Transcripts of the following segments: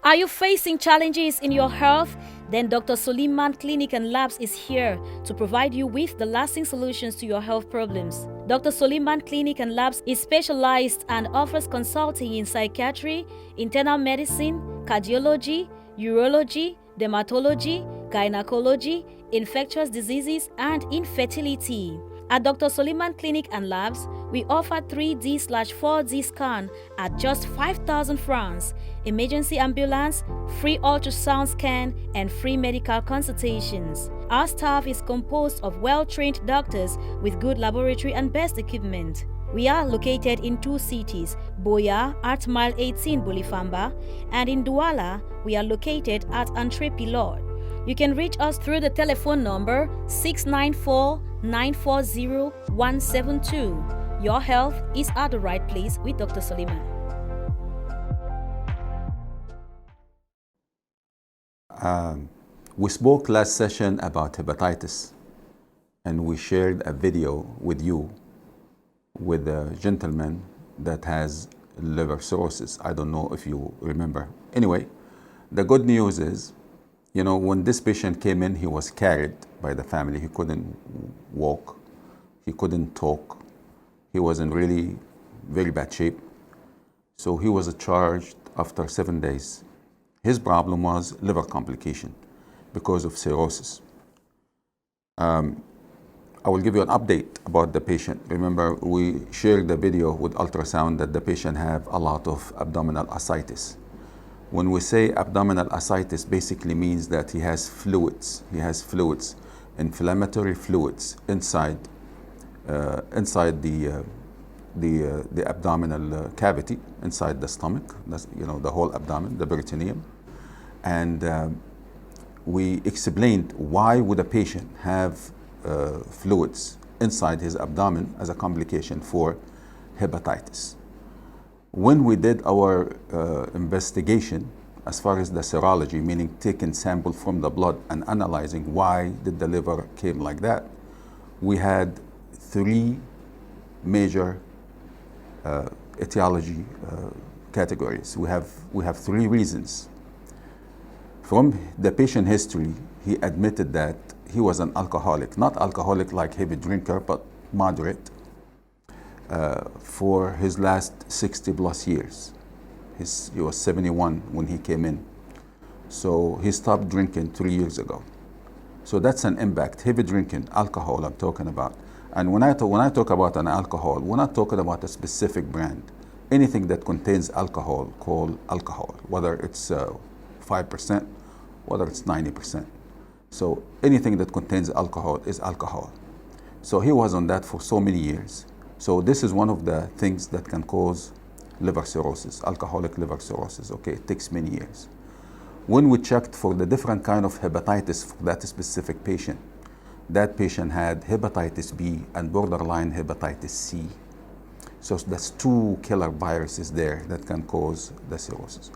Are you facing challenges in your health? Then Dr. Suleiman Clinic and Labs is here to provide you with the lasting solutions to your health problems. Dr. Suleiman Clinic and Labs is specialized and offers consulting in psychiatry, internal medicine, cardiology, urology, dermatology, gynecology, infectious diseases, and infertility. At Dr. Suleiman Clinic and Labs, we offer 3D/4D scan at just 5,000 francs, emergency ambulance, free ultrasound scan, and free medical consultations. Our staff is composed of well-trained doctors with good laboratory and best equipment. We are located in 2 cities, Boya at Mile 18 Bolifamba, and in Douala, we are located at Entre Pilot. You can reach us through the telephone number 694-940-172. Your health is at the right place with Dr. Suleiman. We spoke last session about hepatitis, and we shared a video with you with a gentleman that has liver cirrhosis. I don't know if you remember. Anyway, the good news is, you know, when this patient came in, he was carried by the family. He couldn't walk, he couldn't talk, he was in really very bad shape. So he was charged after 7 days. His problem was liver complication because of cirrhosis. I will give you an update about the patient. Remember, we shared the video with ultrasound that the patient have a lot of abdominal ascites. When we say abdominal ascites, basically means that he has fluids. He has fluids, inflammatory fluids inside the abdominal cavity, inside the stomach. That's, you know, the whole abdomen, the peritoneum. And we explained why would a patient have fluids inside his abdomen as a complication for hepatitis. When we did our investigation, as far as the serology, meaning taking sample from the blood and analyzing why did the liver came like that, we had 3 major etiology categories. We have 3 reasons. From the patient history, he admitted that he was an alcoholic, not alcoholic like heavy drinker, but moderate, for his last 60 plus years. He was 71 when he came in. So he stopped drinking 3 years ago. So that's an impact. Heavy drinking, alcohol I'm talking about. And when I talk about an alcohol, we're not talking about a specific brand. Anything that contains alcohol, called alcohol, whether it's 5%, whether it's 90%. So anything that contains alcohol is alcohol. So he was on that for so many years. So this is one of the things that can cause liver cirrhosis, alcoholic liver cirrhosis. Okay, it takes many years. When we checked for the different kind of hepatitis for that specific patient, that patient had hepatitis B and borderline hepatitis C. So that's 2 killer viruses there that can cause the cirrhosis.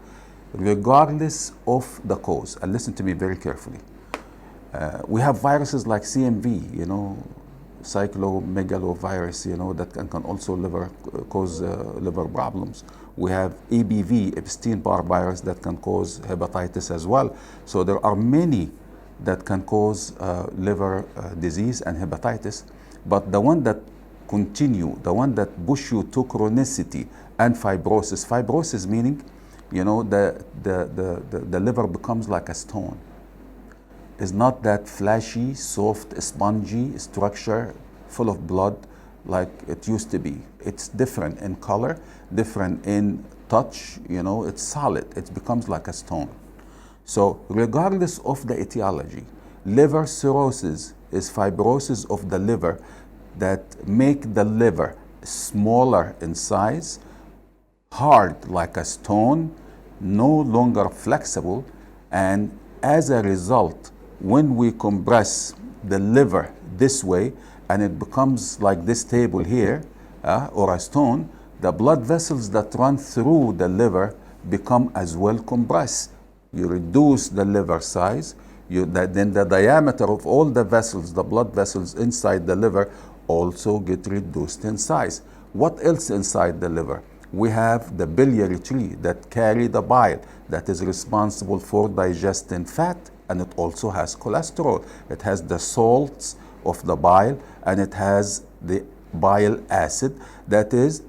Regardless of the cause, and listen to me very carefully, we have viruses like CMV, you know, cyclomegalovirus, you know, that can also cause liver problems. We have EBV, Epstein-Barr virus, that can cause hepatitis as well. So there are many that can cause liver disease and hepatitis, but the one that continue, the one that push you to chronicity and fibrosis meaning, you know, the liver becomes like a stone. It's not that flashy, soft, spongy structure full of blood like it used to be. It's different in color, different in touch, you know, it's solid. It becomes like a stone. So regardless of the etiology, liver cirrhosis is fibrosis of the liver that make the liver smaller in size, hard like a stone, no longer flexible, and as a result, when we compress the liver this way and it becomes like this table here, or a stone, the blood vessels that run through the liver become as well compressed. You reduce the liver size, then the diameter of all the vessels, the blood vessels inside the liver, also get reduced in size. What else inside the liver? We have the biliary tree that carry the bile that is responsible for digesting fat, and it also has cholesterol. It has the salts of the bile, and it has the bile acid that is,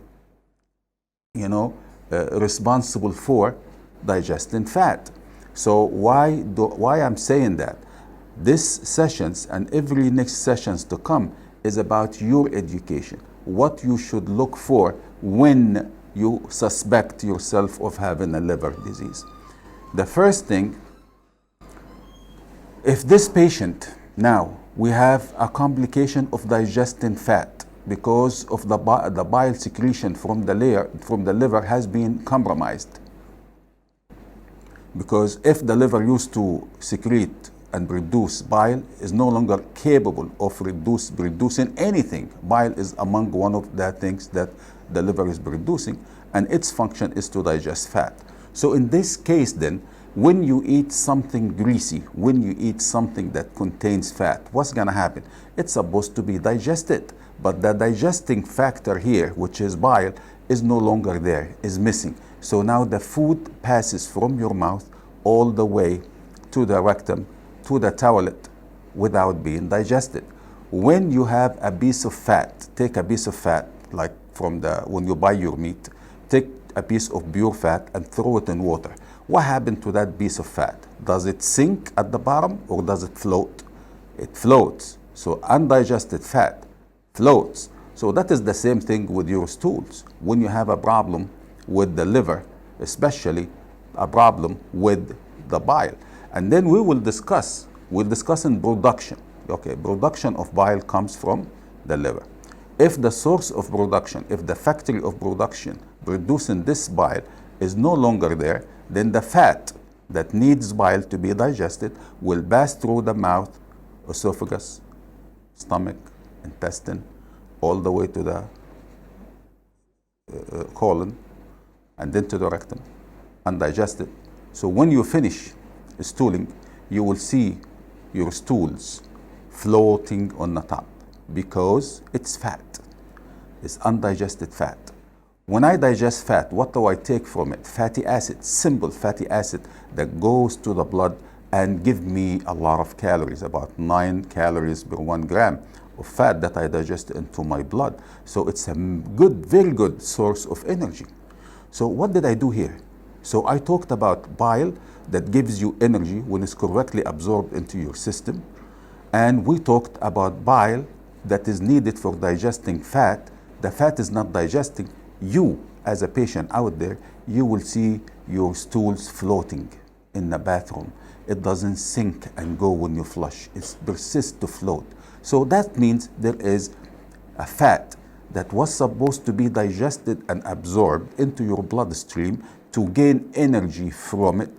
responsible for digesting fat. So why I'm saying that? This sessions and every next sessions to come is about your education. What you should look for when you suspect yourself of having a liver disease. The first thing, if this patient now we have a complication of digesting fat because of the bile secretion from the liver has been compromised. Because if the liver used to secrete and produce bile, is no longer capable of producing anything. Bile is among one of the things that the liver is producing, and its function is to digest fat. So in this case then, when you eat something greasy, when you eat something that contains fat, what's gonna happen? It's supposed to be digested, but the digesting factor here, which is bile, is no longer there, is missing. So now the food passes from your mouth all the way to the rectum, to the toilet, without being digested. When you have a piece of fat, take a piece of fat, like when you buy your meat, take a piece of pure fat and throw it in water. What happened to that piece of fat? Does it sink at the bottom or does it float? It floats. So undigested fat floats. So that is the same thing with your stools. When you have a problem with the liver, especially a problem with the bile. And then we'll discuss in production. Okay, production of bile comes from the liver. If the source of production, if the factory of production producing this bile is no longer there, then the fat that needs bile to be digested will pass through the mouth, esophagus, stomach, intestine, all the way to the colon, and then to the rectum, undigested. So when you finish stooling, you will see your stools floating on the top because it's fat. It's undigested fat. When I digest fat, what do I take from it? Fatty acid, simple fatty acid that goes to the blood and give me a lot of calories, about 9 calories per 1 gram of fat that I digest into my blood. So it's a good, very good source of energy. So what did I do here? So I talked about bile that gives you energy when it's correctly absorbed into your system. And we talked about bile that is needed for digesting fat. The fat is not digesting. You, as a patient out there, you will see your stools floating in the bathroom. It doesn't sink and go when you flush. It persists to float. So that means there is a fat that was supposed to be digested and absorbed into your bloodstream to gain energy from it,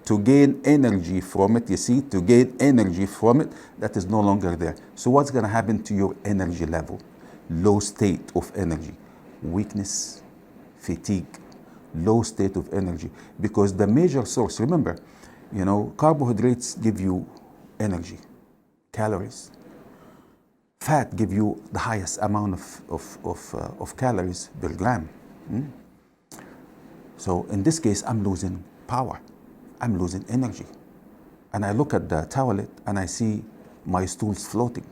you see, to gain energy from it, that is no longer there. So what's gonna happen to your energy level? Low state of energy, weakness, fatigue, low state of energy. Because the major source, remember, carbohydrates give you energy, calories. Fat give you the highest amount of calories per gram. So in this case, I'm losing power. I'm losing energy. And I look at the toilet and I see my stools floating.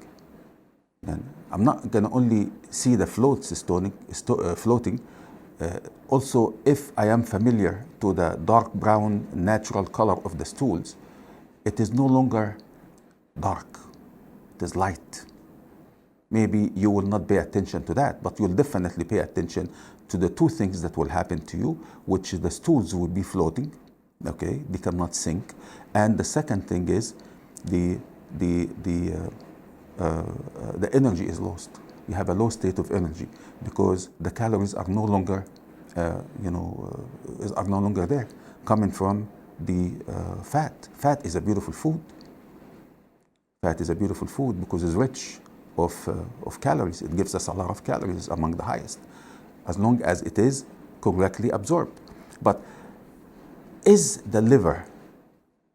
And I'm not gonna only see the floats floating. Also, if I am familiar to the dark brown natural color of the stools, it is no longer dark, it is light. Maybe you will not pay attention to that, but you'll definitely pay attention to the two things that will happen to you, which is the stools will be floating, okay, they cannot sink. And the second thing is the energy is lost. You have a low state of energy because the calories are no longer, are no longer there, coming from the fat. Fat is a beautiful food. Fat is a beautiful food because it's rich of calories. It gives us a lot of calories, among the highest, as long as it is correctly absorbed. But is the liver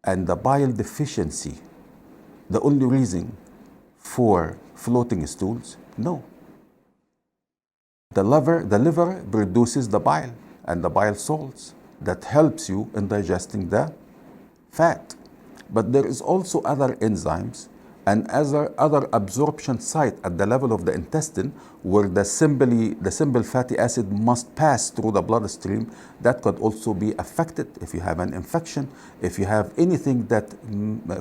and the bile deficiency the only reason for floating stools? No. The liver produces the bile, and the bile salts that helps you in digesting the fat. But there is also other enzymes and other absorption site at the level of the intestine where the simple fatty acid must pass through the bloodstream that could also be affected if you have an infection, if you have anything that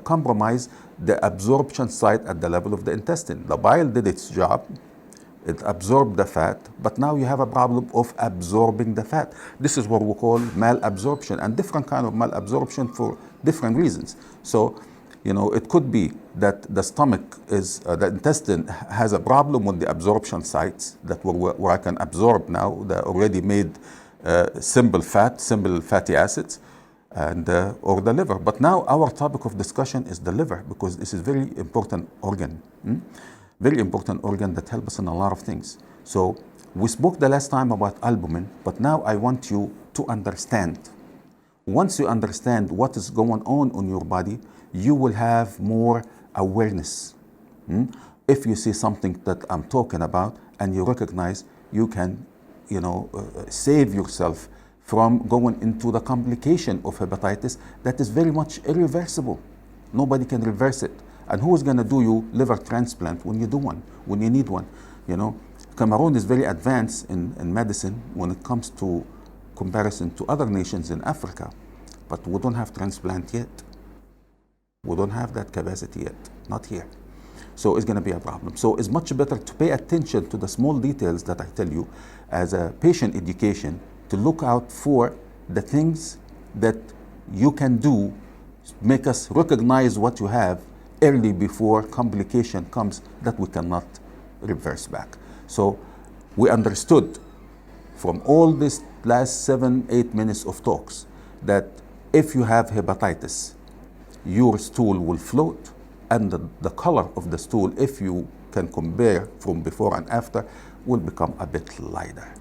compromise the absorption site at the level of the intestine. The bile did its job. It absorbed the fat, but now you have a problem of absorbing the fat. This is what we call malabsorption, and different kind of malabsorption for different reasons. So, it could be that the stomach the intestine has a problem with the absorption sites where I can absorb now the already made simple fatty acids, and or the liver. But now our topic of discussion is the liver, because this is very important organ. Very important organ that helps us in a lot of things. So we spoke the last time about albumin, but now I want you to understand. Once you understand what is going on in your body, you will have more awareness. If you see something that I'm talking about and you recognize, you can, save yourself from going into the complication of hepatitis that is very much irreversible. Nobody can reverse it. And who is going to do you liver transplant when you do one, when you need one? Cameroon is very advanced in medicine when it comes to comparison to other nations in Africa, but we don't have transplant yet. We don't have that capacity yet, not here. So it's going to be a problem. So it's much better to pay attention to the small details that I tell you as a patient education, to look out for the things that you can do, make us recognize what you have early before complication comes that we cannot reverse back. So we understood from all this last 7-8 minutes of talks that if you have hepatitis, your stool will float, and the color of the stool, if you can compare from before and after, will become a bit lighter.